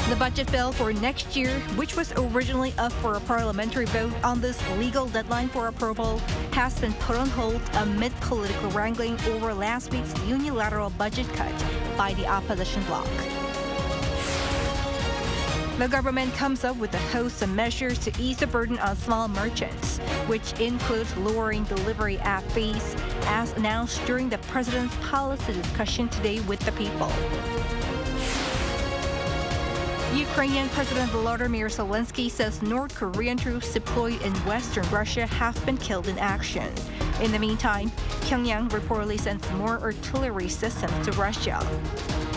The budget bill for next year, which was originally up for a parliamentary vote on this legal deadline for approval, has been put on hold amid political wrangling over last week's unilateral budget cut by the opposition bloc. The government comes up with a host of measures to ease the burden on small merchants, which includes lowering delivery app fees, as announced during the president's policy discussion today with the people. Ukrainian President Volodymyr Zelensky says North Korean troops deployed in western Russia have been killed in action. In the meantime, Pyongyang reportedly sends more artillery systems to Russia.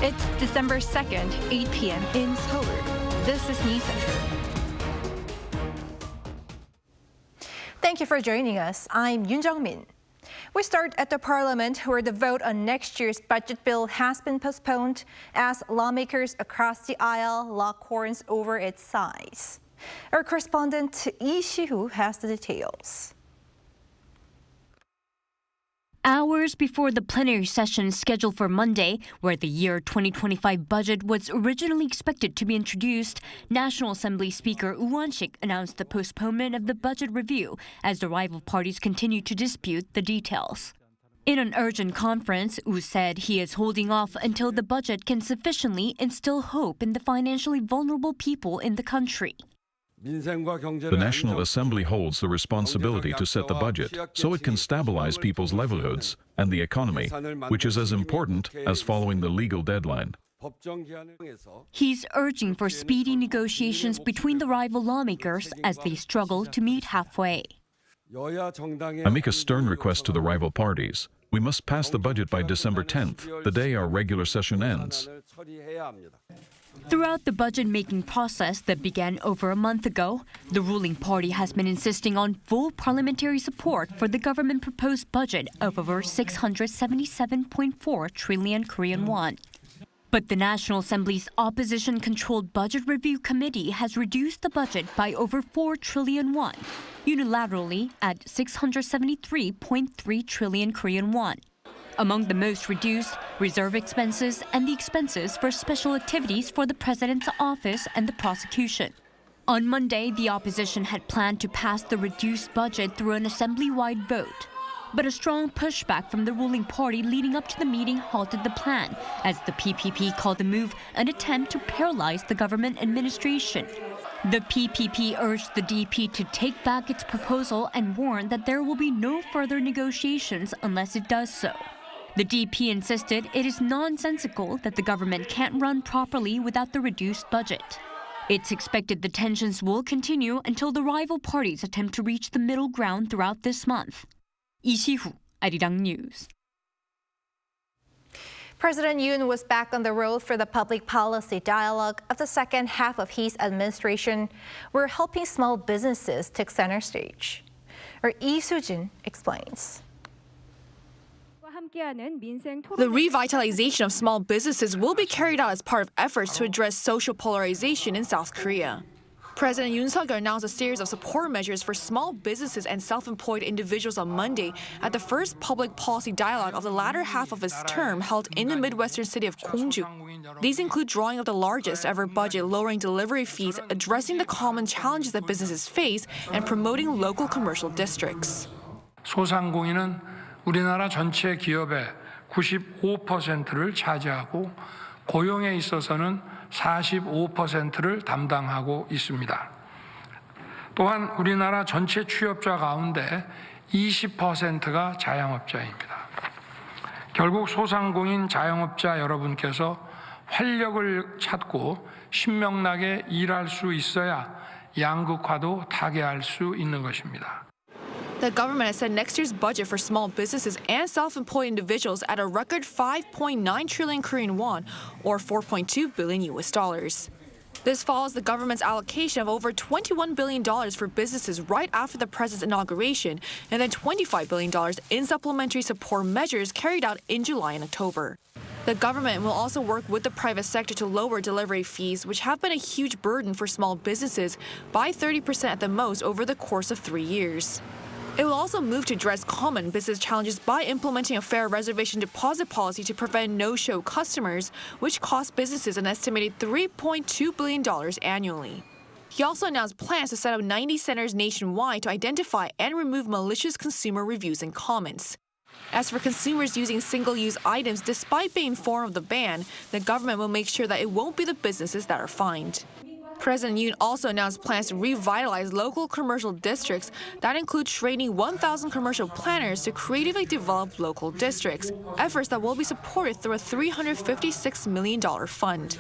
It's December 2nd, 8 p.m. in Seoul. This is Newscenter. Thank you for joining us. I'm Yoon Jung-min. We start at the Parliament, where the vote on next year's budget bill has been postponed as lawmakers across the aisle lock horns over its size. Our correspondent Lee Si-hoo has the details. Hours before the plenary session scheduled for Monday, where the year 2025 budget was originally expected to be introduced, National Assembly Speaker Woo Won-sik announced the postponement of the budget review as the rival parties continue to dispute the details. In an urgent conference, Woo said he is holding off until the budget can sufficiently instill hope in the financially vulnerable people in the country. The National Assembly holds the responsibility to set the budget so it can stabilize people's livelihoods and the economy, which is as important as following the legal deadline. He's urging for speedy negotiations between the rival lawmakers as they struggle to meet halfway. I make a stern request to the rival parties. We must pass the budget by December 10th, the day our regular session ends. Throughout the budget-making process that began over a month ago, the ruling party has been insisting on full parliamentary support for the government-proposed budget of over 677.4 trillion Korean won. But the National Assembly's opposition-controlled Budget Review Committee has reduced the budget by over 4 trillion won, unilaterally at 673.3 trillion Korean won. Among the most reduced, reserve expenses and the expenses for special activities for the president's office and the prosecution. On Monday, the opposition had planned to pass the reduced budget through an assembly-wide vote. But a strong pushback from the ruling party leading up to the meeting halted the plan, as the PPP called the move an attempt to paralyze the government administration. The PPP urged the DP to take back its proposal and warned that there will be no further negotiations unless it does so. The DP insisted it is nonsensical that the government can't run properly without the reduced budget. It's expected the tensions will continue until the rival parties attempt to reach the middle ground throughout this month. Lee Si-hoo, Arirang News. President Yoon was back on the road for the public policy dialogue of the second half of his administration, where helping small businesses took center stage. Our Lee Soo-jin explains. The revitalization of small businesses will be carried out as part of efforts to address social polarization in South Korea. President Yoon announced a series of support measures for small businesses and self-employed individuals on Monday at the first public policy dialogue of the latter half of his term held in the Midwestern city of Gongju. These include drawing up the largest ever budget, lowering delivery fees, addressing the common challenges that businesses face, and promoting local commercial districts. 소상공인은 우리나라 전체 기업의 95%를 차지하고 고용에 있어서는 45%를 담당하고 있습니다. 또한 우리나라 전체 취업자 가운데 20%가 자영업자입니다. 결국 소상공인 자영업자 여러분께서 활력을 찾고 신명나게 일할 수 있어야 양극화도 타개할 수 있는 것입니다. The government has set next year's budget for small businesses and self-employed individuals at a record 5.9 trillion Korean won, or $4.2 billion US dollars. This follows the government's allocation of over $21 billion for businesses right after the president's inauguration, and then $25 billion in supplementary support measures carried out in July and October. The government will also work with the private sector to lower delivery fees, which have been a huge burden for small businesses, by 30% at the most over the course of 3 years. It will also move to address common business challenges by implementing a fair reservation deposit policy to prevent no-show customers, which costs businesses an estimated $3.2 billion annually. He also announced plans to set up 90 centers nationwide to identify and remove malicious consumer reviews and comments. As for consumers using single-use items despite being informed of the ban, the government will make sure that it won't be the businesses that are fined. President Yoon also announced plans to revitalize local commercial districts that include training 1,000 commercial planners to creatively develop local districts, efforts that will be supported through a $356 million fund.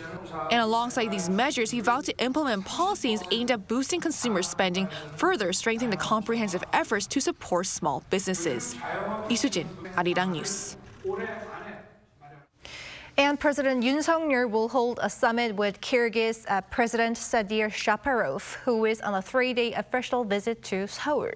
And alongside these measures, he vowed to implement policies aimed at boosting consumer spending, further strengthening the comprehensive efforts to support small businesses. 이수진, Arirang News. And President Yoon will hold a summit with Kyrgyz President Sadir Japarov, who is on a 3-day official visit to Seoul.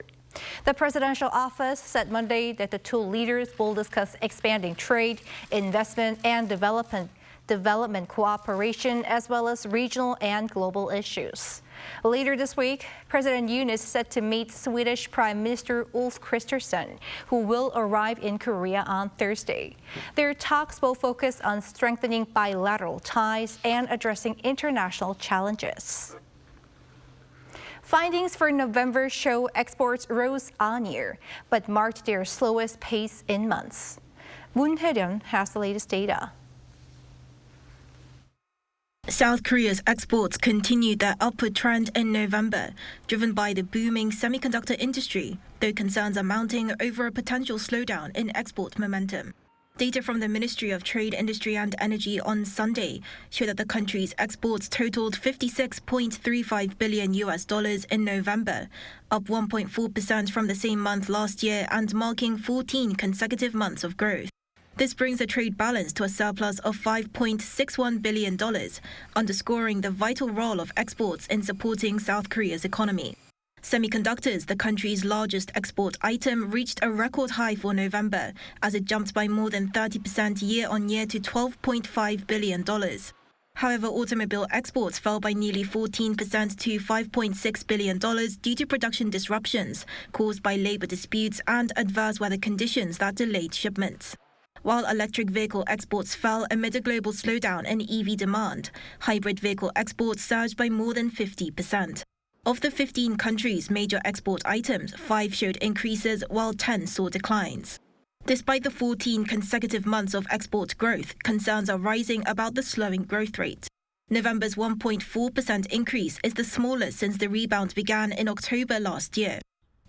The presidential office said Monday that the two leaders will discuss expanding trade, investment, and development cooperation, as well as regional and global issues. Later this week, President Yoon is set to meet Swedish Prime Minister Ulf Kristersson, who will arrive in Korea on Thursday. Their talks will focus on strengthening bilateral ties and addressing international challenges. Findings for November show exports rose on-year, but marked their slowest pace in months. Moon Hye-ryun has the latest data. South Korea's exports continued their upward trend in November, driven by the booming semiconductor industry, though concerns are mounting over a potential slowdown in export momentum. Data from the Ministry of Trade, Industry and Energy on Sunday show that the country's exports totaled $56.35 billion in November, up 1.4% from the same month last year and marking 14 consecutive months of growth. This brings the trade balance to a surplus of $5.61 billion, underscoring the vital role of exports in supporting South Korea's economy. Semiconductors, the country's largest export item, reached a record high for November, as it jumped by more than 30% year-on-year to $12.5 billion. However, automobile exports fell by nearly 14% to $5.6 billion due to production disruptions caused by labor disputes and adverse weather conditions that delayed shipments. While electric vehicle exports fell amid a global slowdown in EV demand, hybrid vehicle exports surged by more than 50%. Of the 15 countries' major export items, 5 showed increases while 10 saw declines. Despite the 14 consecutive months of export growth, concerns are rising about the slowing growth rate. November's 1.4% increase is the smallest since the rebound began in October last year.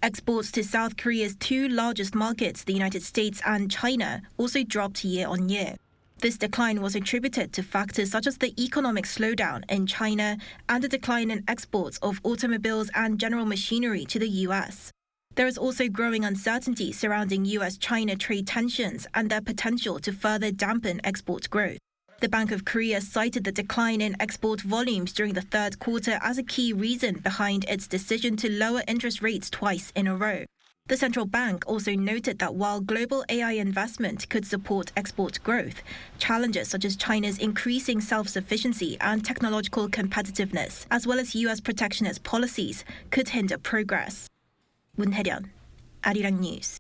Exports to South Korea's two largest markets, the United States and China, also dropped year-on-year. This decline was attributed to factors such as the economic slowdown in China and a decline in exports of automobiles and general machinery to the U.S. There is also growing uncertainty surrounding U.S.-China trade tensions and their potential to further dampen export growth. The Bank of Korea cited the decline in export volumes during the third quarter as a key reason behind its decision to lower interest rates twice in a row. The central bank also noted that while global AI investment could support export growth, challenges such as China's increasing self-sufficiency and technological competitiveness, as well as U.S. protectionist policies, could hinder progress. Moon Hye-ryun, Arirang News.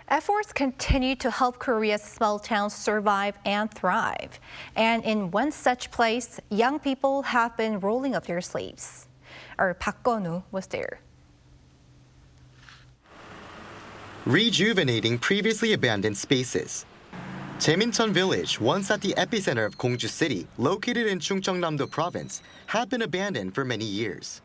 Efforts continue to help Korea's small towns survive and thrive. And in one such place, young people have been rolling up their sleeves. Our Park Gun-woo was there. Rejuvenating previously abandoned spaces. Jaemincheon village, once at the epicenter of Gongju city, located in Chungcheongnam-do province, had been abandoned for many years.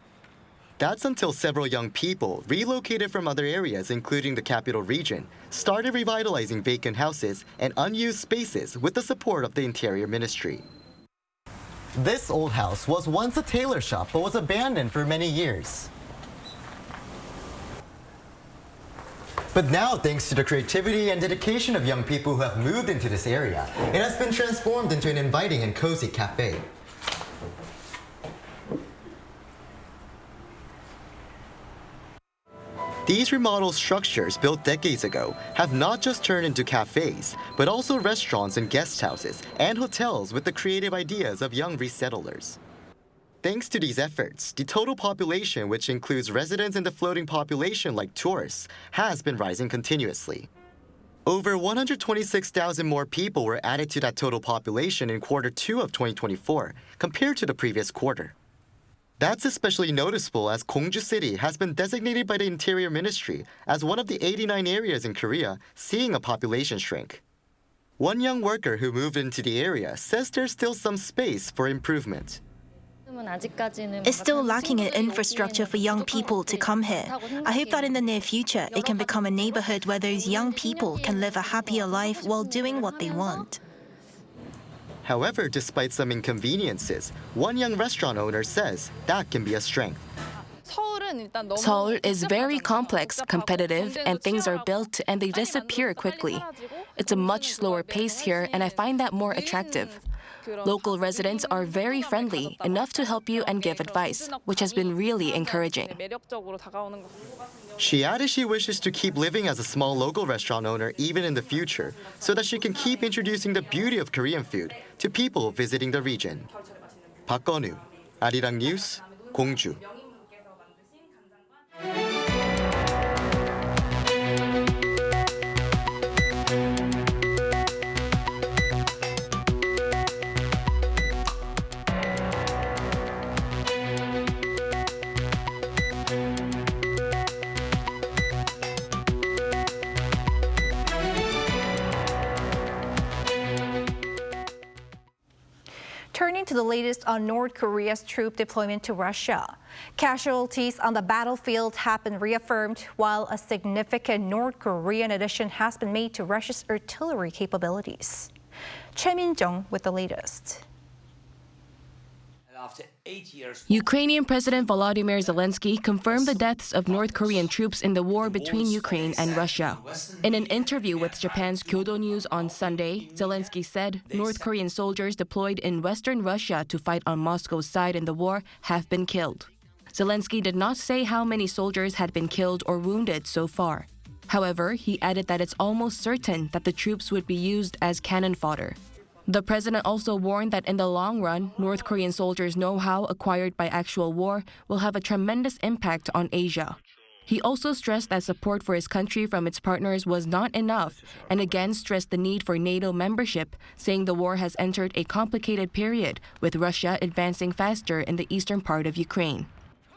That's until several young people, relocated from other areas including the capital region, started revitalizing vacant houses and unused spaces with the support of the Interior Ministry. This old house was once a tailor shop but was abandoned for many years. But now, thanks to the creativity and dedication of young people who have moved into this area, it has been transformed into an inviting and cozy cafe. These remodeled structures built decades ago have not just turned into cafes, but also restaurants and guest houses and hotels with the creative ideas of young resettlers. Thanks to these efforts, the total population, which includes residents and the floating population like tourists, has been rising continuously. Over 126,000 more people were added to that total population in Q2 of 2024 compared to the previous quarter. That's especially noticeable as Gongju City has been designated by the Interior Ministry as one of the 89 areas in Korea seeing a population shrink. One young worker who moved into the area says there's still some space for improvement. It's still lacking in infrastructure for young people to come here. I hope that in the near future, it can become a neighborhood where those young people can live a happier life while doing what they want. However, despite some inconveniences, one young restaurant owner says that can be a strength. Seoul is very complex, competitive, and things are built and they disappear quickly. It's a much slower pace here, and I find that more attractive. Local residents are very friendly, enough to help you and give advice, which has been really encouraging. She added she wishes to keep living as a small local restaurant owner even in the future, so that she can keep introducing the beauty of Korean food to people visiting the region. Park Gon-woo, Arirang News, Gongju. Turning to the latest on North Korea's troop deployment to Russia. Casualties on the battlefield have been reaffirmed, while a significant North Korean addition has been made to Russia's artillery capabilities. Jaemincheon with the latest. Ukrainian President Volodymyr Zelensky confirmed the deaths of North Korean troops in the war between Ukraine and Russia. In an interview with Japan's Kyodo News on Sunday, Zelensky said North Korean soldiers deployed in western Russia to fight on Moscow's side in the war have been killed. Zelensky did not say how many soldiers had been killed or wounded so far. However, he added that it's almost certain that the troops would be used as cannon fodder. The president also warned that in the long run, North Korean soldiers' know-how acquired by actual war will have a tremendous impact on Asia. He also stressed that support for his country from its partners was not enough, and again stressed the need for NATO membership, saying the war has entered a complicated period, with Russia advancing faster in the eastern part of Ukraine.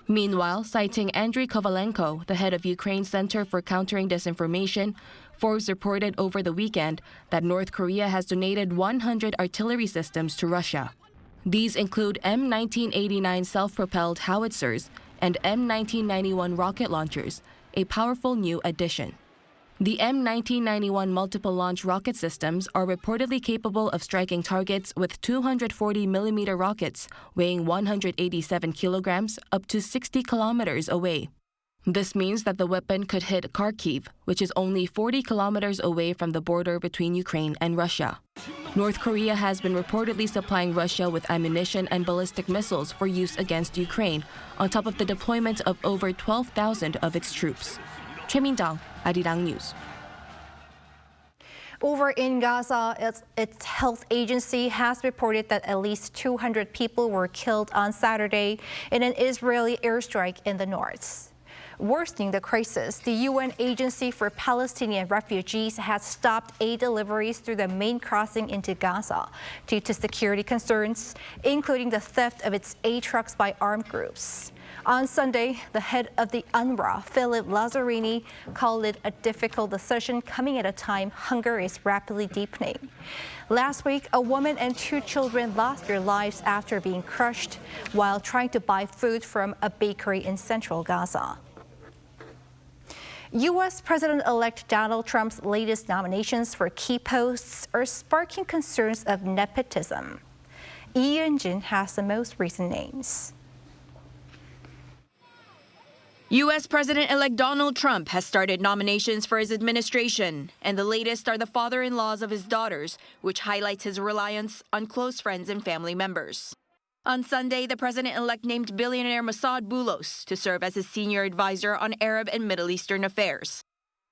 Meanwhile, citing Andriy Kovalenko, the head of Ukraine's Center for Countering Disinformation, Forbes reported over the weekend that North Korea has donated 100 artillery systems to Russia. These include M1989 self-propelled howitzers and M1991 rocket launchers, a powerful new addition. The M1991 multiple-launch rocket systems are reportedly capable of striking targets with 240mm rockets weighing 187 kilograms up to 60 kilometers away. This means that the weapon could hit Kharkiv, which is only 40 kilometers away from the border between Ukraine and Russia. North Korea has been reportedly supplying Russia with ammunition and ballistic missiles for use against Ukraine, on top of the deployment of over 12,000 of its troops. Choi Min-jang, Arirang News. Over in Gaza, its health agency has reported that at least 200 people were killed on Saturday in an Israeli airstrike in the north. Worsening the crisis, the UN Agency for Palestinian Refugees has stopped aid deliveries through the main crossing into Gaza due to security concerns, including the theft of its aid trucks by armed groups. On Sunday, the head of the UNRWA, Philip Lazzarini, called it a difficult decision coming at a time hunger is rapidly deepening. Last week, a woman and 2 children lost their lives after being crushed while trying to buy food from a bakery in central Gaza. U.S. President-elect Donald Trump's latest nominations for key posts are sparking concerns of nepotism. Lee Eun-jin has the most recent names. U.S. President-elect Donald Trump has started nominations for his administration, and the latest are the father-in-laws of his daughters, which highlights his reliance on close friends and family members. On Sunday, the president-elect named billionaire Mossad Boulos to serve as his senior advisor on Arab and Middle Eastern affairs.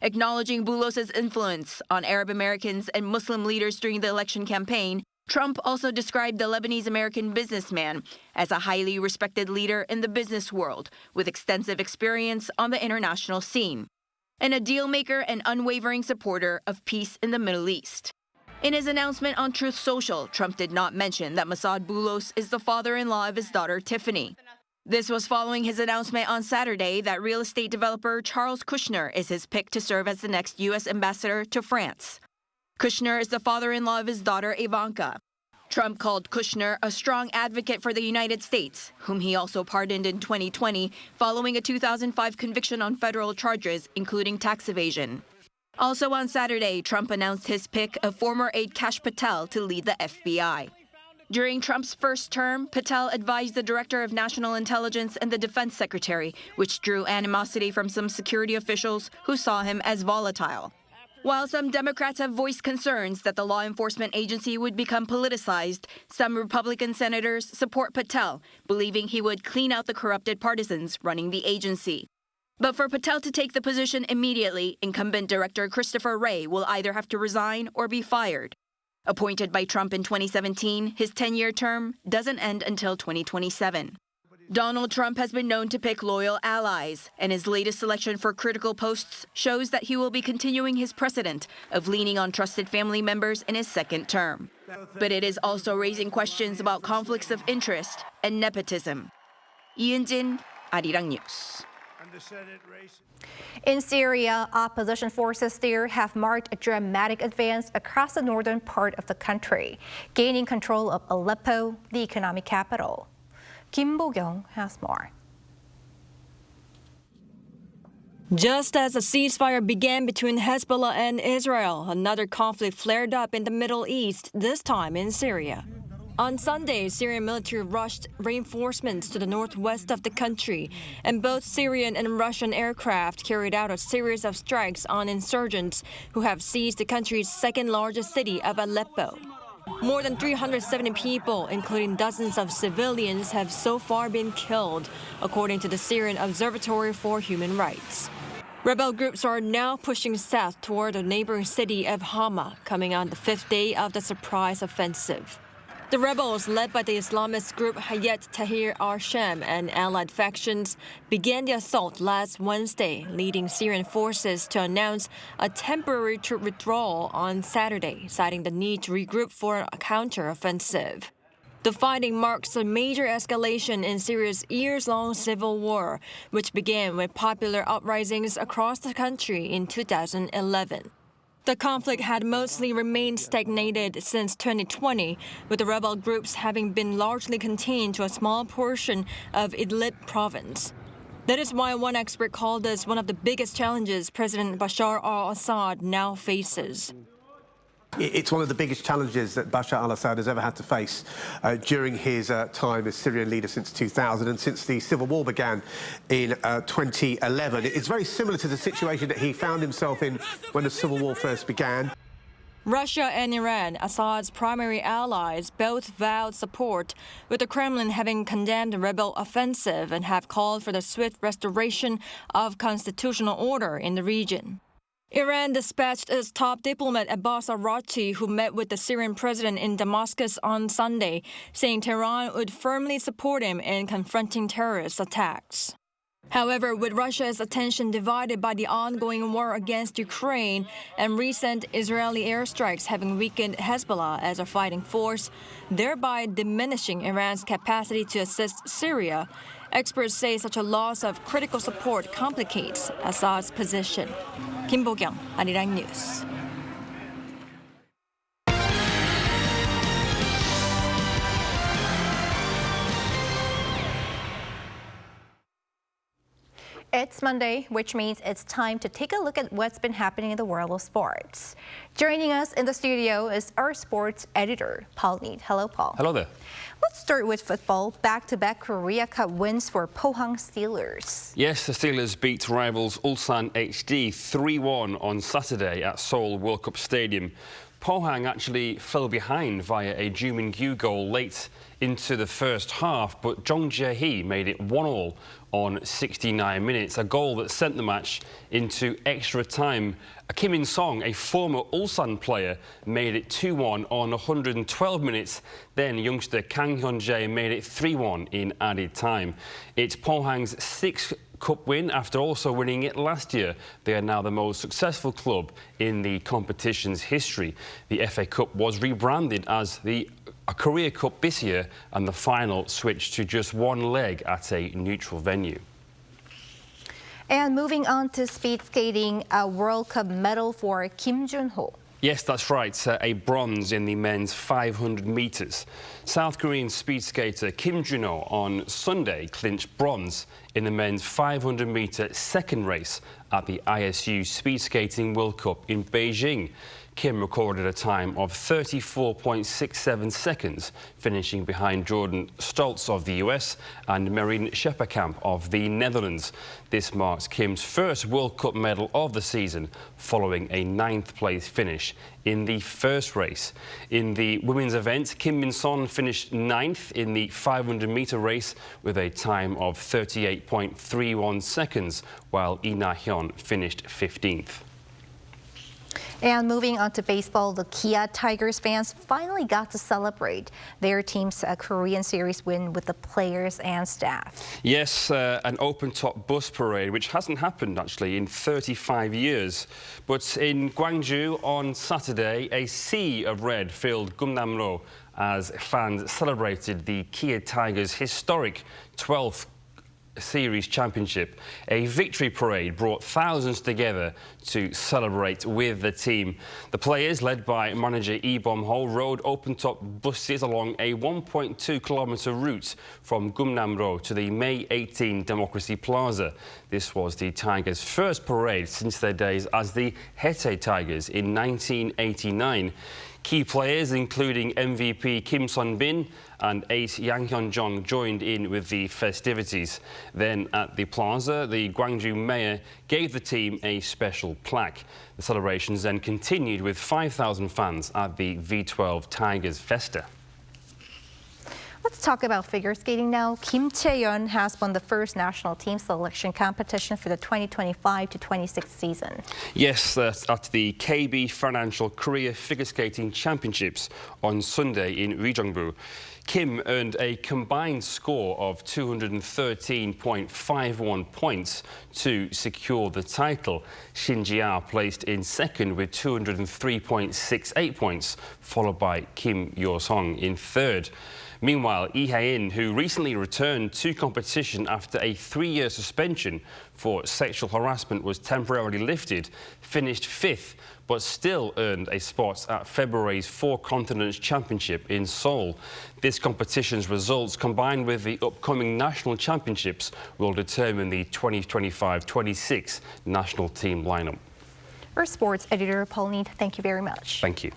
Acknowledging Boulos's influence on Arab Americans and Muslim leaders during the election campaign, Trump also described the Lebanese-American businessman as a highly respected leader in the business world with extensive experience on the international scene, and a deal-maker and unwavering supporter of peace in the Middle East. In his announcement on Truth Social, Trump did not mention that Massad Boulos is the father-in-law of his daughter, Tiffany. This was following his announcement on Saturday that real estate developer Charles Kushner is his pick to serve as the next U.S. ambassador to France. Kushner is the father-in-law of his daughter, Ivanka. Trump called Kushner a strong advocate for the United States, whom he also pardoned in 2020 following a 2005 conviction on federal charges, including tax evasion. Also on Saturday, Trump announced his pick of former aide Kash Patel to lead the FBI. During Trump's first term, Patel advised the Director of National Intelligence and the Defense Secretary, which drew animosity from some security officials who saw him as volatile. While some Democrats have voiced concerns that the law enforcement agency would become politicized, some Republican senators support Patel, believing he would clean out the corrupted partisans running the agency. But for Patel to take the position immediately, incumbent Director Christopher Wray will either have to resign or be fired. Appointed by Trump in 2017, his 10-year term doesn't end until 2027. Donald Trump has been known to pick loyal allies, and his latest selection for critical posts shows that he will be continuing his precedent of leaning on trusted family members in his second term. But it is also raising questions about conflicts of interest and nepotism. 이은진, Arirang News. In Syria, opposition forces there have marked a dramatic advance across the northern part of the country, gaining control of Aleppo, the economic capital. Kim Bo-kyung has more. Just as a ceasefire began between Hezbollah and Israel, another conflict flared up in the Middle East, this time in Syria. On Sunday, Syrian military rushed reinforcements to the northwest of the country, and both Syrian and Russian aircraft carried out a series of strikes on insurgents who have seized the country's second-largest city of Aleppo. More than 370 people, including dozens of civilians, have so far been killed, according to the Syrian Observatory for Human Rights. Rebel groups are now pushing south toward the neighboring city of Hama, coming on the fifth day of the surprise offensive. The rebels, led by the Islamist group Hayat Tahrir al-Sham and allied factions, began the assault last Wednesday, leading Syrian forces to announce a temporary troop withdrawal on Saturday, citing the need to regroup for a counter-offensive. The fighting marks a major escalation in Syria's years-long civil war, which began with popular uprisings across the country in 2011. The conflict had mostly remained stagnated since 2020, with the rebel groups having been largely contained to a small portion of Idlib province. That is why one expert called this one of the biggest challenges President Bashar al-Assad now faces. It's one of the biggest challenges that Bashar al-Assad has ever had to face during his time as Syrian leader since 2000 and since the civil war began in 2011. It's very similar to the situation that he found himself in when the civil war first began. Russia and Iran, Assad's primary allies, both vowed support, with the Kremlin having condemned the rebel offensive and have called for the swift restoration of constitutional order in the region. Iran dispatched its top diplomat Abbas Araghchi, who met with the Syrian president in Damascus on Sunday, saying Tehran would firmly support him in confronting terrorist attacks. However, with Russia's attention divided by the ongoing war against Ukraine and recent Israeli airstrikes having weakened Hezbollah as a fighting force, thereby diminishing Iran's capacity to assist Syria, experts say such a loss of critical support complicates Assad's position. Kim Bo-kyung, Arirang News. It's Monday, which means it's time to take a look at what's been happening in the world of sports. Joining us in the studio is our sports editor, Paul Need. Hello, Paul. Hello there. Let's start with football. Back-to-back Korea Cup wins for Pohang Steelers. Yes, the Steelers beat rivals Ulsan HD 3-1 on Saturday at Seoul World Cup Stadium. Pohang actually fell behind via a Jaemincheon goal late into the first half, but Jong Jae-hee made it 1-1 on 69 minutes, a goal that sent the match into extra time. Kim In-sung, a former Ulsan player, made it 2-1 on 112 minutes. Then youngster Kang Hyun-jae made it 3-1 in added time. It's Pohang's 6th Cup win after also winning it last year. They are now the most successful club in the competition's history. The FA Cup was rebranded as the Korea Cup this year, and the final switched to just one leg at a neutral venue. And moving on to speed skating, a World Cup medal for Kim Jun-ho. Yes, that's right, a bronze in the men's 500 metres. South Korean speed skater Kim Jun-ho on Sunday clinched bronze in the men's 500-metre second race at the ISU Speed Skating World Cup in Beijing. Kim recorded a time of 34.67 seconds, finishing behind Jordan Stoltz of the US and Marine Schepperkamp of the Netherlands. This marks Kim's first World Cup medal of the season, following a 9th place finish in the first race. In the women's event, Kim Min-son finished 9th in the 500-metre race with a time of 38.31 seconds, while Lee Na-hyun finished 15th. And moving on to baseball, the Kia Tigers fans finally got to celebrate their team's Korean series win with the players and staff. Yes, an open-top bus parade, which hasn't happened actually in 35 years. But in Gongju on Saturday, a sea of red filled Gumnam-ro as fans celebrated the Kia Tigers' historic 12th Series Championship. A victory parade brought thousands together to celebrate with the team. The players, led by manager Lee Bom-ho, rode open-top buses along a 1.2-kilometre route from Gumnam-ro to the May 18 Democracy Plaza. This was the Tigers' first parade since their days as the Haetae Tigers in 1989. Key players, including MVP Kim Sun-bin and ace Yang Hyun-jong, joined in with the festivities. Then at the plaza, the Gwangju mayor gave the team a special plaque. The celebrations then continued with 5,000 fans at the V12 Tigers Festa. Let's talk about figure skating now. Kim Chae-yeon has won the first national team selection competition for the 2025-26 season. Yes, at the KB Financial Korea Figure Skating Championships on Sunday in Uijeongbu. Kim earned a combined score of 213.51 points to secure the title. Shin Ji-ah placed in second with 203.68 points, followed by Kim Yo-sung in third. Meanwhile, Lee Hae-in, who recently returned to competition after a 3-year suspension for sexual harassment was temporarily lifted, finished 5th, but still earned a spot at February's Four Continents Championship in Seoul. This competition's results, combined with the upcoming national championships, will determine the 2025-26 national team lineup. Our sports editor, Pauline, thank you very much. Thank you.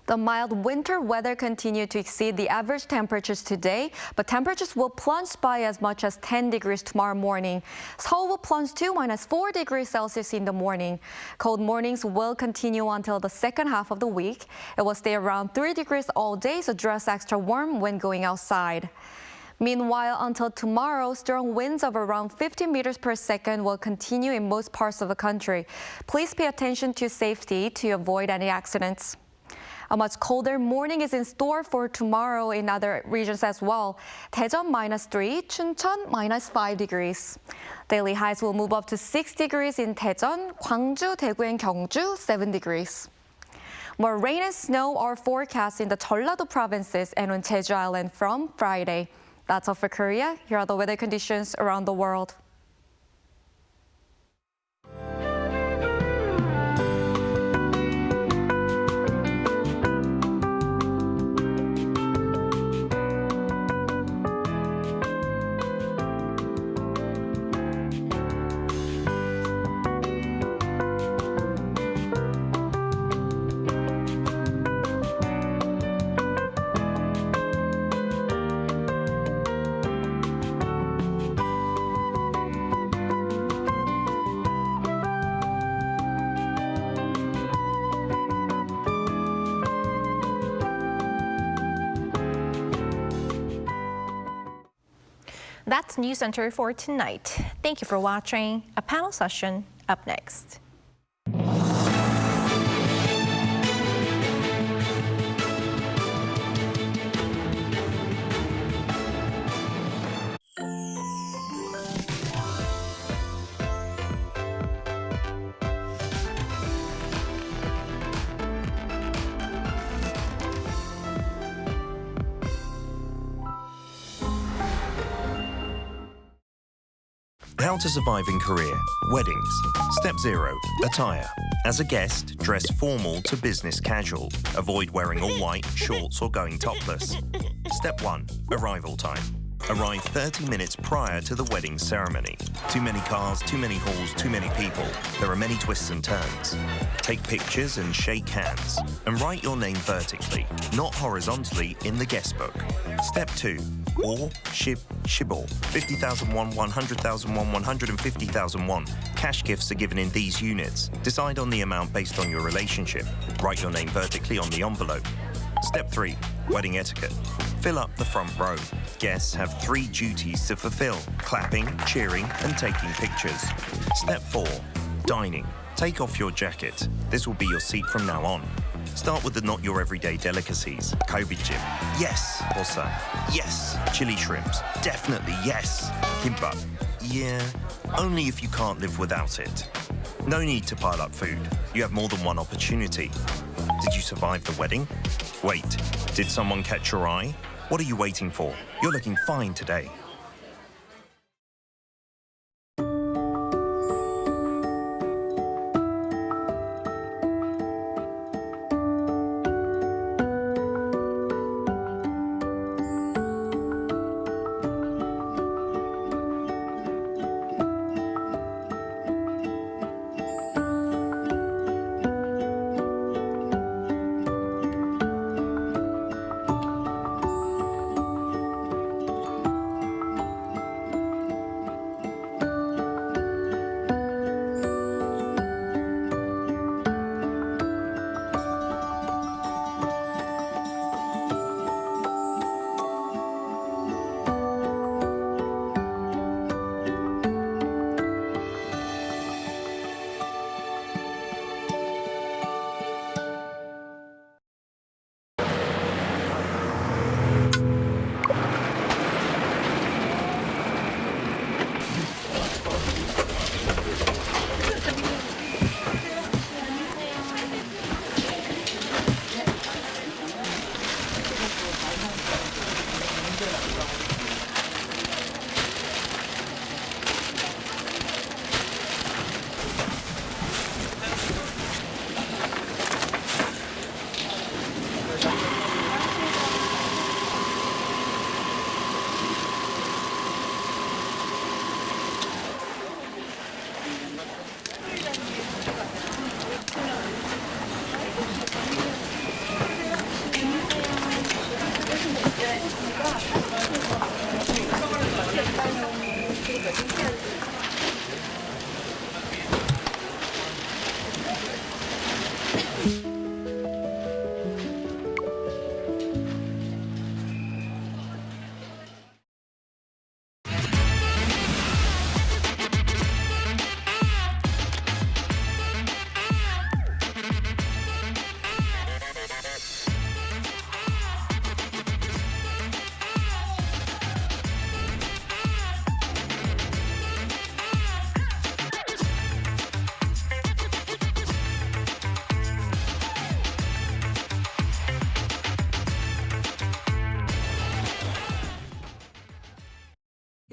The mild winter weather continued to exceed the average temperatures today, but temperatures will plunge by as much as 10 degrees tomorrow morning. Seoul will plunge to -4 degrees Celsius in the morning. Cold mornings will continue until the second half of the week. It will stay around 3 degrees all day, so dress extra warm when going outside. Meanwhile, until tomorrow, strong winds of around 50 meters per second will continue in most parts of the country. Please pay attention to safety to avoid any accidents. A much colder morning is in store for tomorrow in other regions as well. Daejeon -3, Chuncheon -5 degrees. Daily highs will move up to 6 degrees in Daejeon, Gwangju, Daegu, and Gongju, 7 degrees. More rain and snow are forecast in the Jeollado provinces and on Jeju Island from Friday. That's all for Korea. Here are the weather conditions around the world. That's Newscenter for tonight. Thank you for watching. A panel session up next. How to survive in Korea. Weddings. Step 0. Attire. As a guest, dress formal to business casual. Avoid wearing all white, shorts, or going topless. Step 1. Arrival time. Arrive 30 minutes prior to the wedding ceremony. Too many cars, too many halls, too many people. There are many twists and turns. Take pictures and shake hands. And write your name vertically, not horizontally, in the guest book. Step 2. Or, shibor. 50,000 won, 100,000 won, 150,000 won. Cash gifts are given in these units. Decide on the amount based on your relationship. Write your name vertically on the envelope. Step 3. Wedding etiquette. Fill up the front row. Guests have 3 duties to fulfill: clapping, cheering, and taking pictures. Step 4. Dining. Take off your jacket. This will be your seat from now on. Start with the not your everyday delicacies. Kobe-jjim. Yes. Ulsan. Yes. Chili shrimps. Definitely yes. Kimbap. Yeah. Only if you can't live without it. No need to pile up food. You have more than one opportunity. Did you survive the wedding? Wait. Did someone catch your eye? What are you waiting for? You're looking fine today.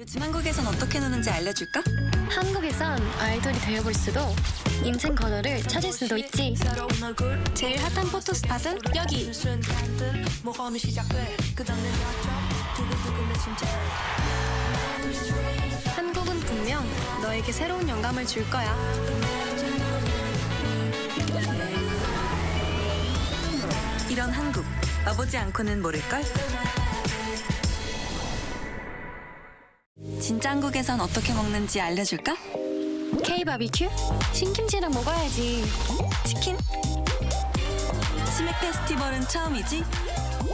요즘 한국에선 어떻게 노는지 알려줄까? 한국에선 아이돌이 되어볼 수도 인생 번호를 찾을 수도 있지. 제일 핫한 포토 스팟은 여기. 한국은 분명 너에게 새로운 영감을 줄 거야. 이런 한국, 와보지 않고는 모를걸? 진짜 한국에선 어떻게 먹는지 알려줄까? K-바비큐? 신김치랑 먹어야지. 치킨? 치맥 페스티벌은 처음이지?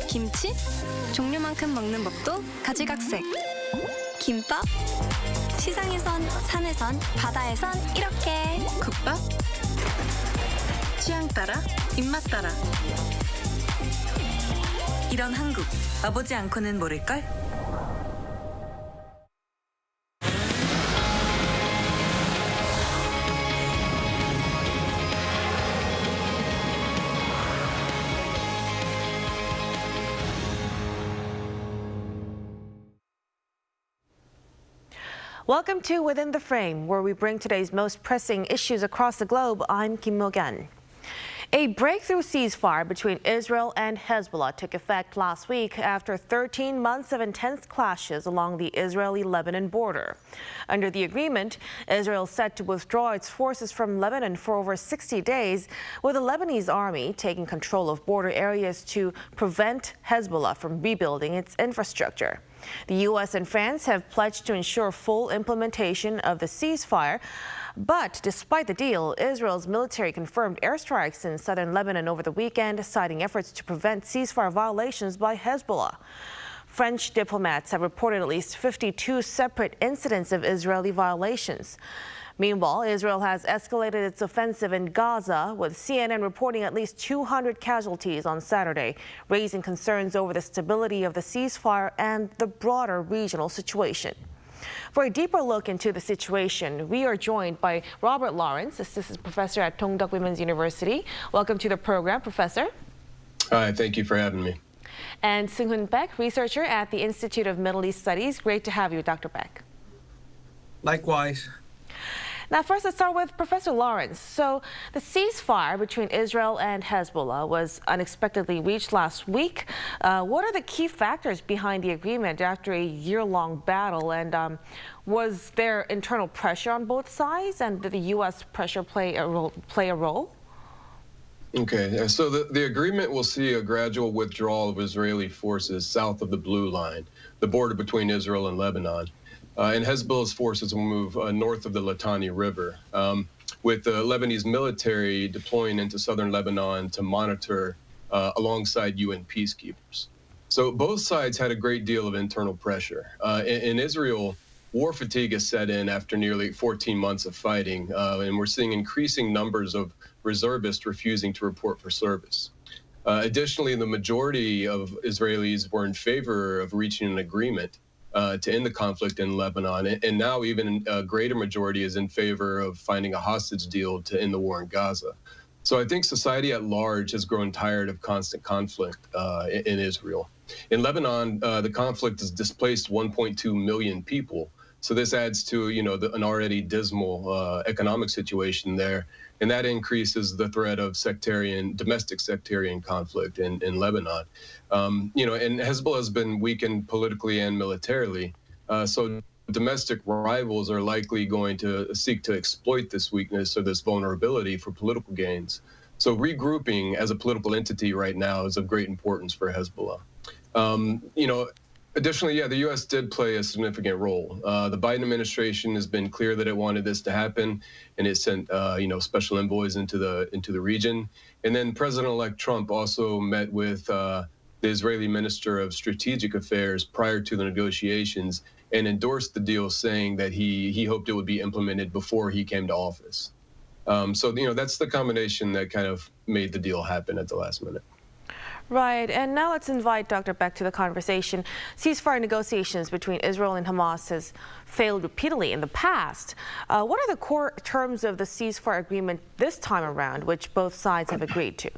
김치? 종류만큼 먹는 법도 가지각색. 김밥? 시장에선, 산에선, 바다에선 이렇게. 국밥? 취향 따라, 입맛 따라. 이런 한국, 와보지 않고는 모를걸? Welcome to Within the Frame, where we bring today's most pressing issues across the globe. I'm Kim Mo-gan. A breakthrough ceasefire between Israel and Hezbollah took effect last week after 13 months of intense clashes along the Israeli-Lebanon border. Under the agreement, Israel is set to withdraw its forces from Lebanon for over 60 days, with the Lebanese army taking control of border areas to prevent Hezbollah from rebuilding its infrastructure. The U.S. and France have pledged to ensure full implementation of the ceasefire. But despite the deal, Israel's military confirmed airstrikes in southern Lebanon over the weekend, citing efforts to prevent ceasefire violations by Hezbollah. French diplomats have reported at least 52 separate incidents of Israeli violations. Meanwhile, Israel has escalated its offensive in Gaza, with CNN reporting at least 200 casualties on Saturday, raising concerns over the stability of the ceasefire and the broader regional situation. For a deeper look into the situation, we are joined by Robert Lawrence, assistant professor at Dongduk Women's University. Welcome to the program, Professor. Hi, thank you for having me. And Seung-Hoon Baek, researcher at the Institute of Middle East Studies. Great to have you, Dr. Baek. Likewise. Now, first, let's start with Professor Lawrence. So the ceasefire between Israel and Hezbollah was unexpectedly reached last week. What are the key factors behind the agreement after a year-long battle? And was there internal pressure on both sides? And did the U.S. pressure play a role? Okay, so the agreement will see a gradual withdrawal of Israeli forces south of the Blue Line, the border between Israel and Lebanon. And Hezbollah's forces will move north of the Litani River, with the Lebanese military deploying into southern Lebanon to monitor alongside UN peacekeepers. So both sides had a great deal of internal pressure. In Israel, war fatigue has set in after nearly 14 months of fighting, and we're seeing increasing numbers of reservists refusing to report for service. Additionally, the majority of Israelis were in favor of reaching an agreement to end the conflict in Lebanon, and now even a greater majority is in favor of finding a hostage deal to end the war in Gaza. So I think society at large has grown tired of constant conflict in Israel. In Lebanon, the conflict has displaced 1.2 million people. So this adds to, an already dismal economic situation there, and that increases the threat of domestic sectarian conflict in Lebanon. And Hezbollah has been weakened politically and militarily, so domestic rivals are likely going to seek to exploit this weakness or this vulnerability for political gains. So regrouping as a political entity right now is of great importance for Hezbollah. Additionally, the U.S. did play a significant role. The Biden administration has been clear that it wanted this to happen, and it sent, special envoys into the region. And then President-elect Trump also met with the Israeli Minister of Strategic Affairs prior to the negotiations and endorsed the deal, saying that he hoped it would be implemented before he came to office. So that's the combination that kind of made the deal happen at the last minute. Right, and now let's invite Dr. Baek to the conversation. Ceasefire negotiations between Israel and Hamas has failed repeatedly in the past. What are the core terms of the ceasefire agreement this time around, which both sides have agreed to?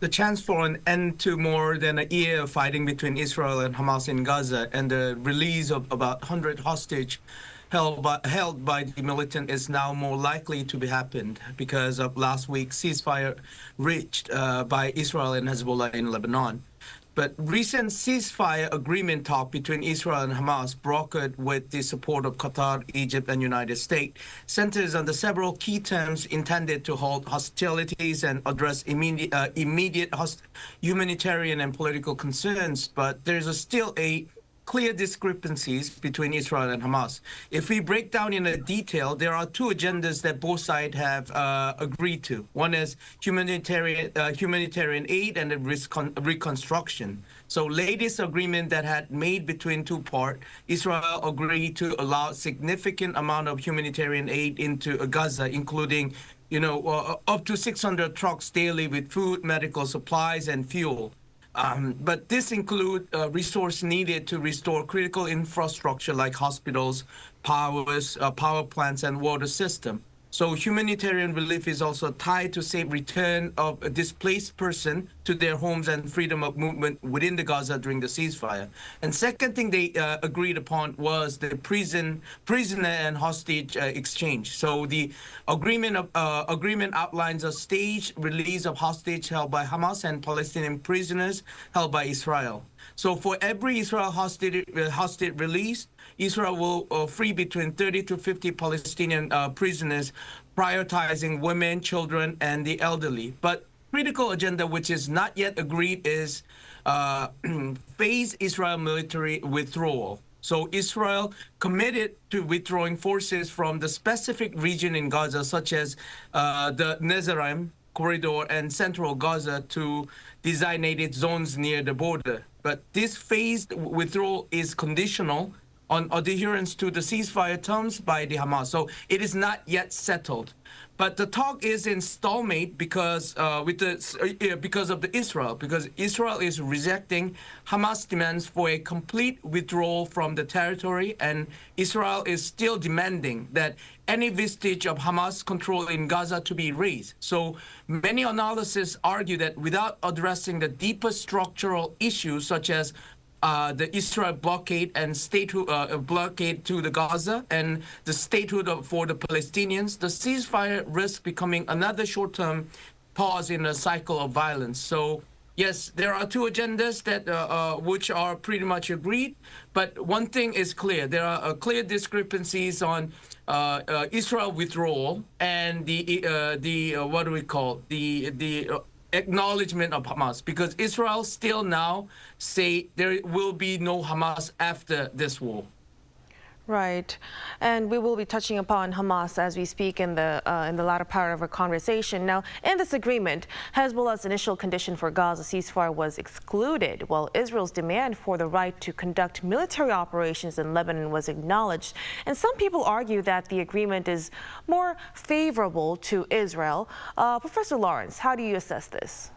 the chance for an end to more than a year of fighting between Israel and Hamas in Gaza and the release of about 100 hostage held by the militant is now more likely to be happened because of last week's ceasefire reached by Israel and Hezbollah in Lebanon. But recent ceasefire agreement talk between Israel and Hamas, brokered with the support of Qatar, Egypt, and United States, centers on the several key terms intended to halt hostilities and address immediate humanitarian and political concerns. But there's still a clear discrepancies between Israel and Hamas. If we break down in detail, there are two agendas that both sides have agreed to. One is humanitarian aid and reconstruction. So latest agreement that had made between two parts, Israel agreed to allow significant amount of humanitarian aid into Gaza, including up to 600 trucks daily with food, medical supplies, and fuel. But this includes resources needed to restore critical infrastructure like hospitals, power plants, and water system. So humanitarian relief is also tied to safe return of a displaced person to their homes and freedom of movement within the Gaza during the ceasefire. And second thing they agreed upon was the prisoner and hostage exchange. So the agreement outlines a staged release of hostage held by Hamas and Palestinian prisoners held by Israel. So for every Israel hostage release, Israel will free between 30 to 50 Palestinian prisoners, prioritizing women, children, and the elderly. But critical agenda, which is not yet agreed, is phase Israel military withdrawal. So Israel committed to withdrawing forces from the specific region in Gaza, such as the Netzarim corridor and central Gaza, to designated zones near the border. But this phased withdrawal is conditional on adherence to the ceasefire terms by the Hamas. So it is not yet settled. But the talk is in stalemate because of the Israel, because Israel is rejecting Hamas demands for a complete withdrawal from the territory, and Israel is still demanding that any vestige of Hamas control in Gaza to be erased. So many analysts argue that without addressing the deeper structural issues such as the Israel blockade and statehood blockade to the Gaza and the statehood for the Palestinians, the ceasefire risks becoming another short-term pause in a cycle of violence. So yes, there are two agendas that which are pretty much agreed, but one thing is clear: there are clear discrepancies on Israel withdrawal and the what do we call the acknowledgement of Hamas, because Israel still now say there will be no Hamas after this war. Right, and we will be touching upon Hamas as we speak in the latter part of our conversation. Now, in this agreement, Hezbollah's initial condition for Gaza ceasefire was excluded, while Israel's demand for the right to conduct military operations in Lebanon was acknowledged. And some people argue that the agreement is more favorable to Israel. Professor Lawrence, how do you assess this?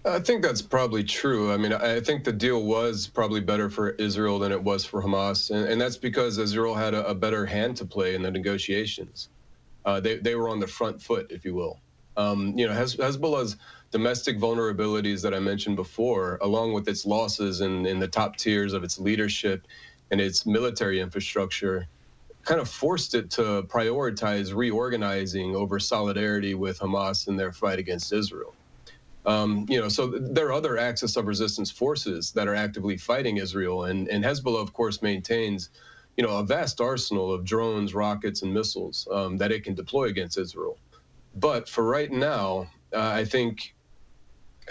I think that's probably true. I mean, I think the deal was probably better for Israel than it was for Hamas. And that's because Israel had a better hand to play in the negotiations. They were on the front foot, if you will. Hezbollah's domestic vulnerabilities that I mentioned before, along with its losses in the top tiers of its leadership and its military infrastructure, kind of forced it to prioritize reorganizing over solidarity with Hamas in their fight against Israel. So there are other axis of resistance forces that are actively fighting Israel, and Hezbollah, of course, maintains, a vast arsenal of drones, rockets, and missiles that it can deploy against Israel. But for right now, I think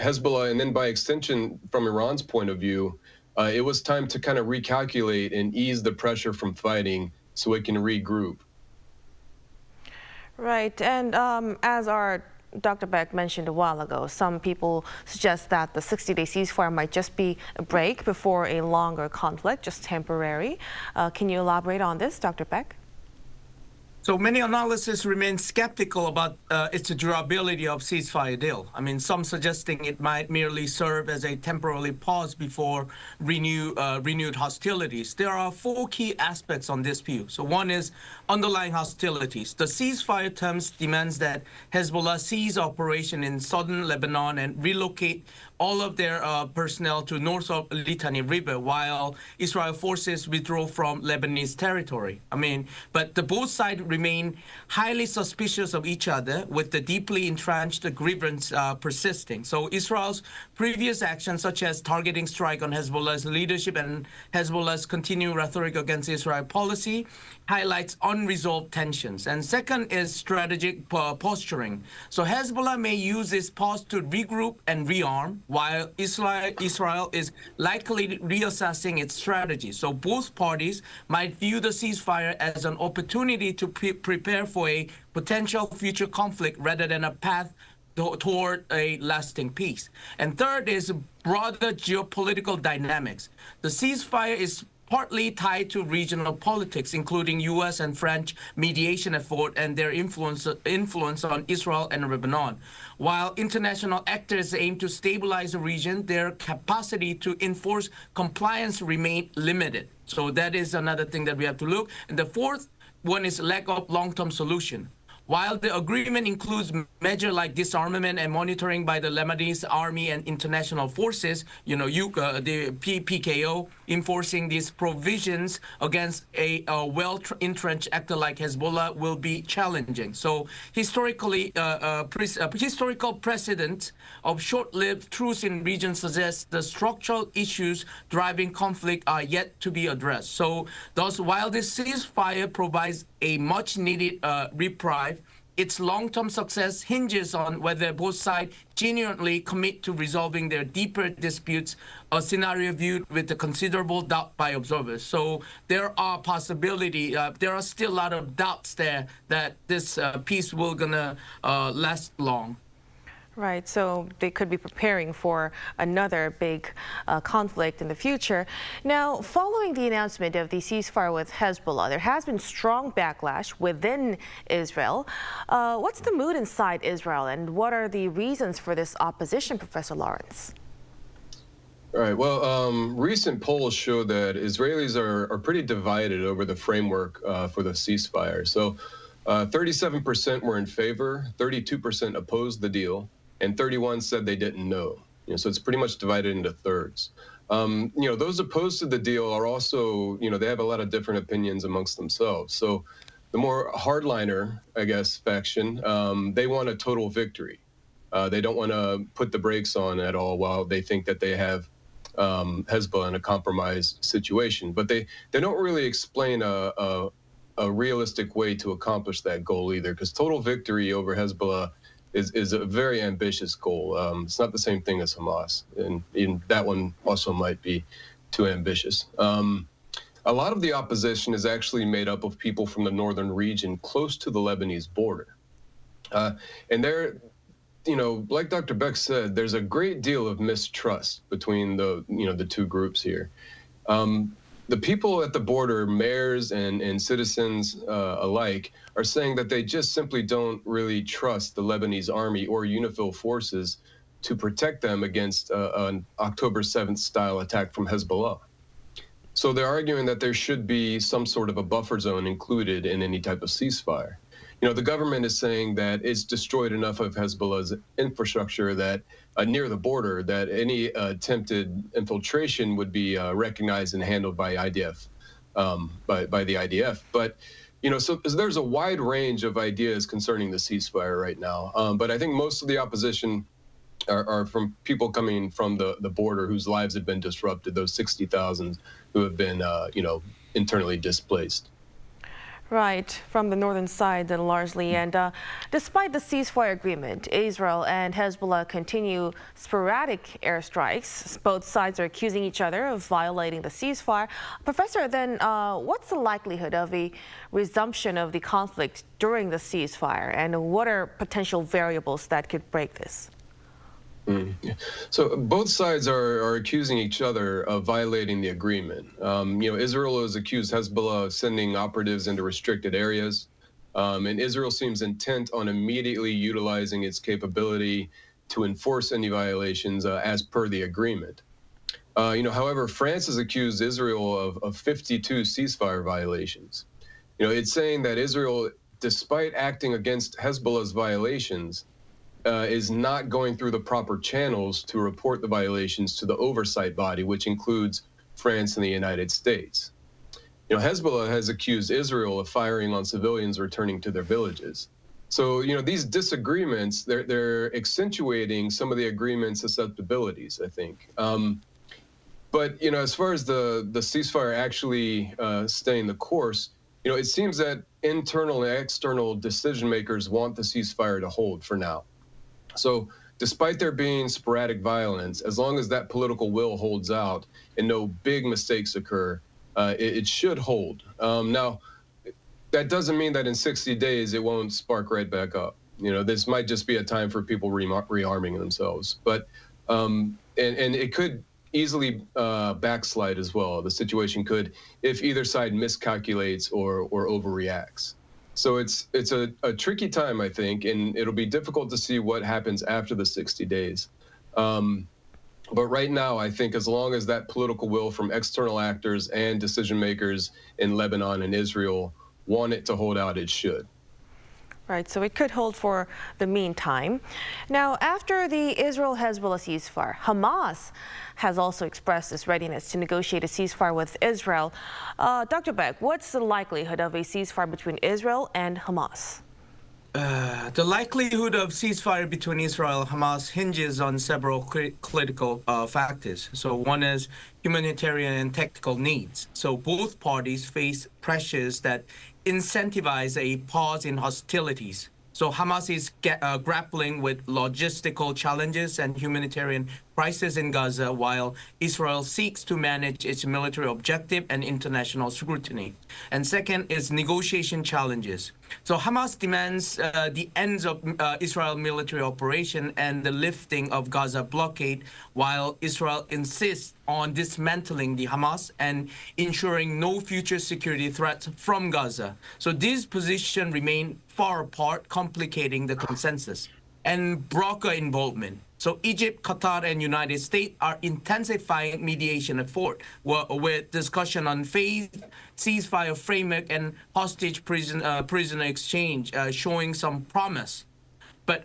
Hezbollah, and then by extension from Iran's point of view, it was time to kind of recalculate and ease the pressure from fighting so it can regroup. Right, and as our Dr. Beck mentioned a while ago, some people suggest that the 60-day ceasefire might just be a break before a longer conflict, just temporary. Can you elaborate on this, Dr. Beck? So many analysts remain skeptical about its durability of ceasefire deal. I mean, some suggesting it might merely serve as a temporary pause before renewed hostilities. There are four key aspects on this view. So one is underlying hostilities. The ceasefire terms demands that Hezbollah cease operation in southern Lebanon and relocate all of their personnel to north of Litani River while Israel forces withdraw from Lebanese territory. I mean, but the both sides remain highly suspicious of each other with the deeply entrenched grievance persisting. So Israel's previous actions such as targeting strike on Hezbollah's leadership and Hezbollah's continuing rhetoric against Israel policy highlights unresolved tensions. And second is strategic posturing. So Hezbollah may use this pause to regroup and rearm, while Israel is likely reassessing its strategy. So both parties might view the ceasefire as an opportunity to prepare for a potential future conflict rather than a path toward a lasting peace. And third is broader geopolitical dynamics. The ceasefire is partly tied to regional politics, including U.S. and French mediation effort and their influence on Israel and Lebanon. While international actors aim to stabilize the region, their capacity to enforce compliance remain limited. So that is another thing that we have to look. And the fourth one is lack of long-term solution. While the agreement includes measures like disarmament and monitoring by the Lebanese army and international forces, the PKO, enforcing these provisions against a well-entrenched actor like Hezbollah will be challenging. So historical precedent of short-lived truce in region suggests the structural issues driving conflict are yet to be addressed. So thus, while this ceasefire provides a much-needed reprieve, its long-term success hinges on whether both sides genuinely commit to resolving their deeper disputes, a scenario viewed with a considerable doubt by observers. So there are there are still a lot of doubts there that this peace will gonna last long. Right, so they could be preparing for another big conflict in the future. Now, following the announcement of the ceasefire with Hezbollah, there has been strong backlash within Israel. What's the mood inside Israel, and what are the reasons for this opposition, Professor Lawrence? All right, well, recent polls show that Israelis are pretty divided over the framework for the ceasefire. So 37% were in favor, 32% opposed the deal, and 31 said they didn't know. So it's pretty much divided into thirds. Those opposed to the deal are also, they have a lot of different opinions amongst themselves. So the more hardliner, I guess, faction, they want a total victory. They don't want to put the brakes on at all while they think that they have Hezbollah in a compromised situation. But they don't really explain a realistic way to accomplish that goal either, because total victory over Hezbollah is a very ambitious goal. It's not the same thing as Hamas, and that one also might be too ambitious. A lot of the opposition is actually made up of people from the northern region close to the Lebanese border. And they're, like Dr. Beck said, there's a great deal of mistrust between the two groups here. The people at the border, mayors and citizens alike, are saying that they just simply don't really trust the Lebanese army or UNIFIL forces to protect them against an October 7th style attack from Hezbollah. So they're arguing that there should be some sort of a buffer zone included in any type of ceasefire. The government is saying that it's destroyed enough of Hezbollah's infrastructure that near the border that any attempted infiltration would be recognized and handled by IDF, by the IDF. But so there's a wide range of ideas concerning the ceasefire right now. But I think most of the opposition are from people coming from the border whose lives have been disrupted. Those 60,000 who have been internally displaced. Right, from the northern side largely. And despite the ceasefire agreement, Israel and Hezbollah continue sporadic airstrikes. Both sides are accusing each other of violating the ceasefire. Professor, then what's the likelihood of a resumption of the conflict during the ceasefire? And what are potential variables that could break this? So both sides are accusing each other of violating the agreement. Israel has accused Hezbollah of sending operatives into restricted areas. And Israel seems intent on immediately utilizing its capability to enforce any violations as per the agreement. However, France has accused Israel of 52 ceasefire violations. It's saying that Israel, despite acting against Hezbollah's violations, is not going through the proper channels to report the violations to the oversight body, which includes France and the United States. Hezbollah has accused Israel of firing on civilians returning to their villages. So, these disagreements, they're accentuating some of the agreement's susceptibilities, I think. But, as far as the ceasefire actually staying the course, it seems that internal and external decision makers want the ceasefire to hold for now. So despite there being sporadic violence, as long as that political will holds out and no big mistakes occur, it should hold. Now, that doesn't mean that in 60 days it won't spark right back up. This might just be a time for people rearming themselves. But and it could easily backslide as well. The situation could, if either side miscalculates or overreacts. So it's a tricky time, I think, and it'll be difficult to see what happens after the 60 days. But right now, I think as long as that political will from external actors and decision makers in Lebanon and Israel want it to hold out, it should. Right, so it could hold for the meantime. Now, after the Israel-Hezbollah ceasefire, Hamas has also expressed its readiness to negotiate a ceasefire with Israel. Dr. Beck, what's the likelihood of a ceasefire between Israel and Hamas? The likelihood of ceasefire between Israel and Hamas hinges on several critical factors. So one is humanitarian and tactical needs. So both parties face pressures that incentivize a pause in hostilities. So Hamas is grappling with logistical challenges and humanitarian crisis in Gaza, while Israel seeks to manage its military objective and international scrutiny. And second is negotiation challenges. So Hamas demands the ends of Israel military operation and the lifting of Gaza blockade, while Israel insists on dismantling the Hamas and ensuring no future security threats from Gaza. So these positions remain far apart, complicating the consensus. And broker involvement. So Egypt, Qatar, and United States are intensifying mediation effort with discussion on phased ceasefire framework and hostage prisoner exchange showing some promise. But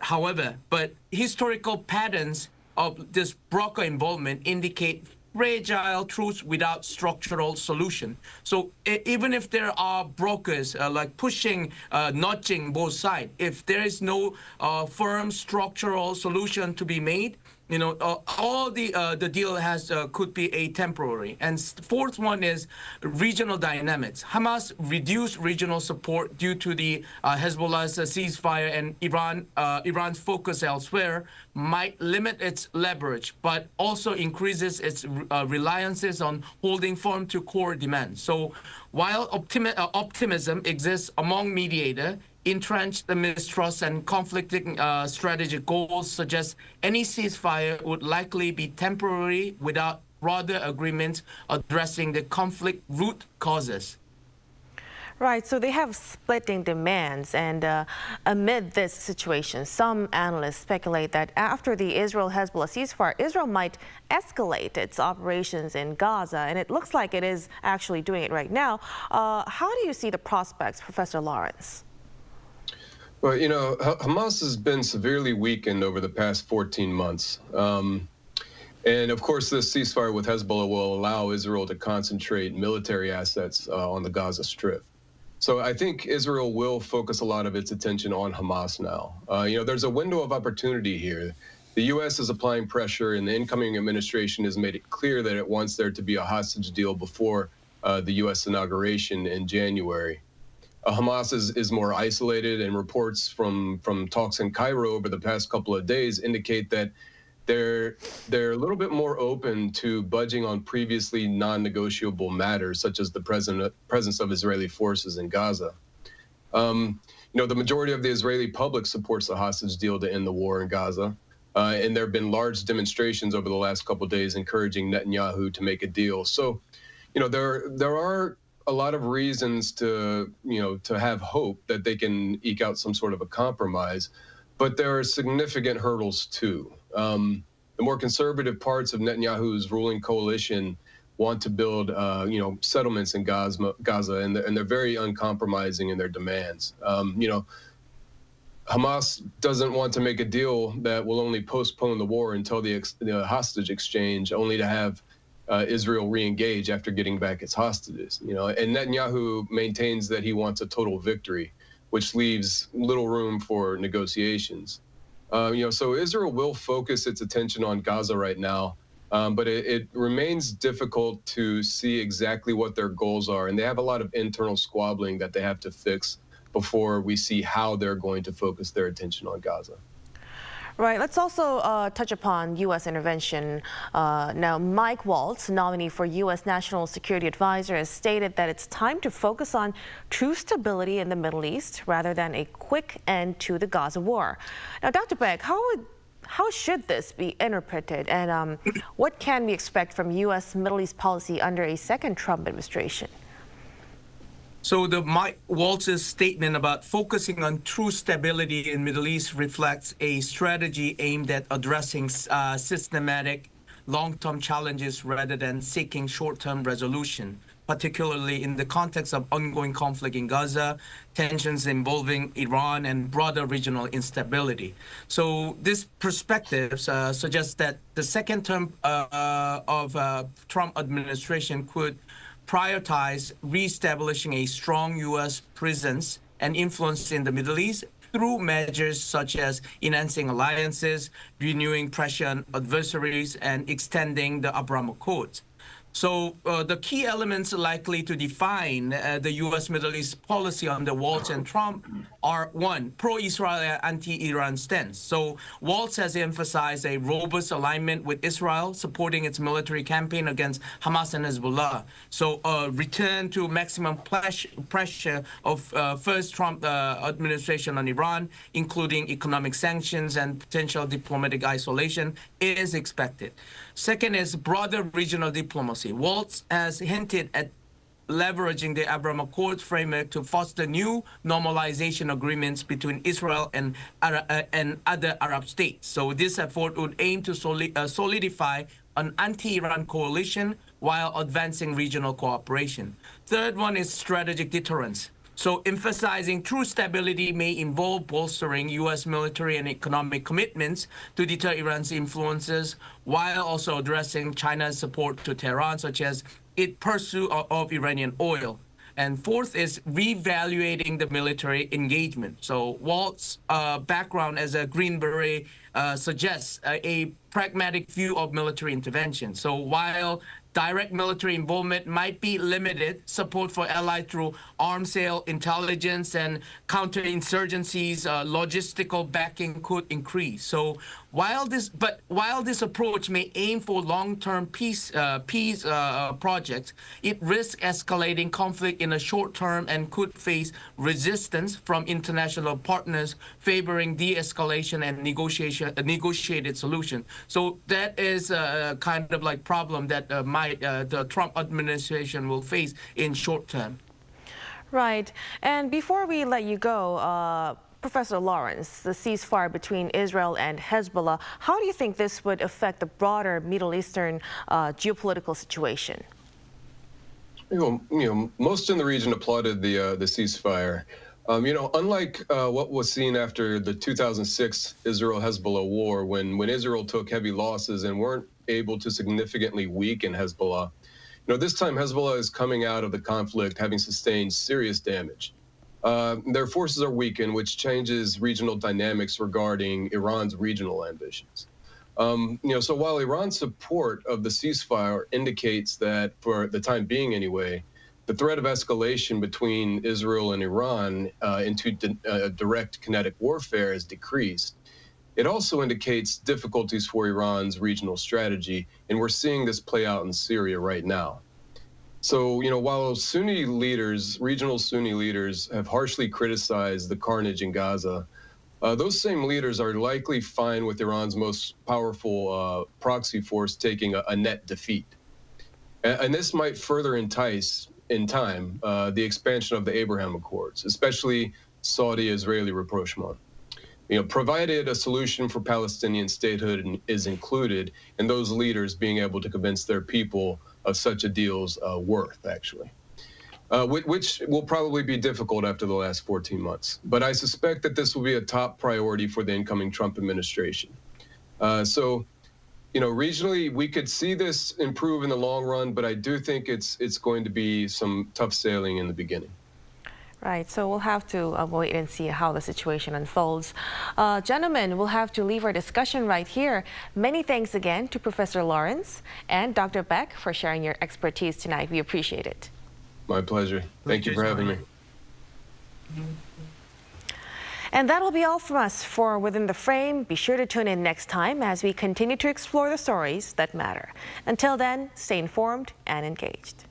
historical patterns of this broker involvement indicate fragile truce without structural solution. So even if there are brokers like pushing, nudging both sides, if there is no firm structural solution to be made, all the deal could be a temporary. And fourth one is regional dynamics. Hamas reduced regional support due to the Hezbollah's ceasefire, and Iran's focus elsewhere might limit its leverage, but also increases its reliances on holding firm to core demands. So while optimism exists among mediators, entrenched mistrust and conflicting strategic goals suggest any ceasefire would likely be temporary without broader agreements addressing the conflict root causes. Right, so they have splitting demands, and amid this situation, some analysts speculate that after the Israel-Hezbollah ceasefire, Israel might escalate its operations in Gaza, and it looks like it is actually doing it right now. How do you see the prospects, Professor Lawrence? Well, Hamas has been severely weakened over the past 14 months. And of course, this ceasefire with Hezbollah will allow Israel to concentrate military assets on the Gaza Strip. So I think Israel will focus a lot of its attention on Hamas now. There's a window of opportunity here. The U.S. is applying pressure, and the incoming administration has made it clear that it wants there to be a hostage deal before the U.S. inauguration in January. Hamas is more isolated, and reports from talks in Cairo over the past couple of days indicate that they're a little bit more open to budging on previously non-negotiable matters, such as the presence of Israeli forces in Gaza. The majority of the Israeli public supports the hostage deal to end the war in Gaza, and there have been large demonstrations over the last couple of days encouraging Netanyahu to make a deal. So, there are a lot of reasons to have hope that they can eke out some sort of a compromise, but there are significant hurdles too. The more conservative parts of Netanyahu's ruling coalition want to build, settlements in Gaza, and they're very uncompromising in their demands. Hamas doesn't want to make a deal that will only postpone the war until the hostage exchange, only to have Israel re-engage after getting back its hostages. And Netanyahu maintains that he wants a total victory, which leaves little room for negotiations. So Israel will focus its attention on Gaza right now, but it remains difficult to see exactly what their goals are, and they have a lot of internal squabbling that they have to fix before we see how they're going to focus their attention on Gaza. Right. Let's also touch upon U.S. intervention. Now, Mike Waltz, nominee for U.S. National Security Advisor, has stated that it's time to focus on true stability in the Middle East rather than a quick end to the Gaza war. Now, Dr. Beck, how should this be interpreted, and what can we expect from U.S. Middle East policy under a second Trump administration? So the Mike Waltz's statement about focusing on true stability in Middle East reflects a strategy aimed at addressing systematic long-term challenges rather than seeking short-term resolution, particularly in the context of ongoing conflict in Gaza, tensions involving Iran, and broader regional instability. So this perspective suggests that the second term of Trump administration could prioritize reestablishing a strong U.S. presence and influence in the Middle East through measures such as enhancing alliances, renewing pressure on adversaries, and extending the Abraham Accords. So the key elements likely to define the U.S. Middle East policy under Waltz and Trump are, one, pro-Israel and anti-Iran stance. So Waltz has emphasized a robust alignment with Israel, supporting its military campaign against Hamas and Hezbollah. So return to maximum pressure of first Trump administration on Iran, including economic sanctions and potential diplomatic isolation, is expected. Second is broader regional diplomacy. Waltz has hinted at leveraging the Abraham Accords framework to foster new normalization agreements between Israel and other Arab states. So this effort would aim to solidify an anti-Iran coalition while advancing regional cooperation. Third one is strategic deterrence. So emphasizing true stability may involve bolstering U.S. military and economic commitments to deter Iran's influences, while also addressing China's support to Tehran, such as its pursuit of Iranian oil. And fourth is reevaluating the military engagement. So Walt's background as a Green Beret suggests a pragmatic view of military intervention. So while direct military involvement might be limited, support for allies through arms sale, intelligence, and counterinsurgencies, logistical backing could increase. So while this approach may aim for long-term peace projects, it risks escalating conflict in the short term and could face resistance from international partners favoring de-escalation and negotiated solution. So that is a kind of like problem that the Trump administration will face in short term. Right. And before we let you go, Professor Lawrence, the ceasefire between Israel and Hezbollah, how do you think this would affect the broader Middle Eastern geopolitical situation? Most in the region applauded the ceasefire. Unlike what was seen after the 2006 Israel-Hezbollah war, when Israel took heavy losses and weren't able to significantly weaken Hezbollah, this time Hezbollah is coming out of the conflict having sustained serious damage. Their forces are weakened, which changes regional dynamics regarding Iran's regional ambitions. So while Iran's support of the ceasefire indicates that, for the time being anyway, the threat of escalation between Israel and Iran into direct kinetic warfare has decreased, it also indicates difficulties for Iran's regional strategy, and we're seeing this play out in Syria right now. So, while regional Sunni leaders have harshly criticized the carnage in Gaza, those same leaders are likely fine with Iran's most powerful proxy force taking a net defeat. And this might further entice in time the expansion of the Abraham Accords, especially Saudi-Israeli rapprochement. Provided a solution for Palestinian statehood is included, and those leaders being able to convince their people of such a deal's worth, actually. Which will probably be difficult after the last 14 months. But I suspect that this will be a top priority for the incoming Trump administration. So, regionally, we could see this improve in the long run, but I do think it's going to be some tough sailing in the beginning. Right, so we'll have to wait and see how the situation unfolds. Gentlemen, we'll have to leave our discussion right here. Many thanks again to Professor Lawrence and Dr. Beck for sharing your expertise tonight. We appreciate it. My pleasure. Thank you for having me. And that'll be all from us for Within the Frame. Be sure to tune in next time as we continue to explore the stories that matter. Until then, stay informed and engaged.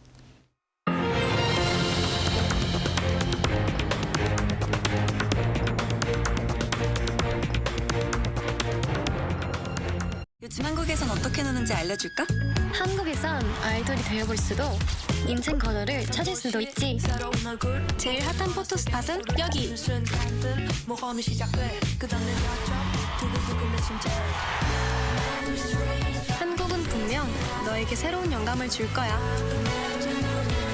요즘 한국에선 어떻게 노는지 알려줄까? 한국에선 아이돌이 되어볼 수도 인생 거절을 찾을 수도 있지. 제일 핫한 포토 스팟은 여기. 한국은 분명 너에게 새로운 영감을 줄 거야.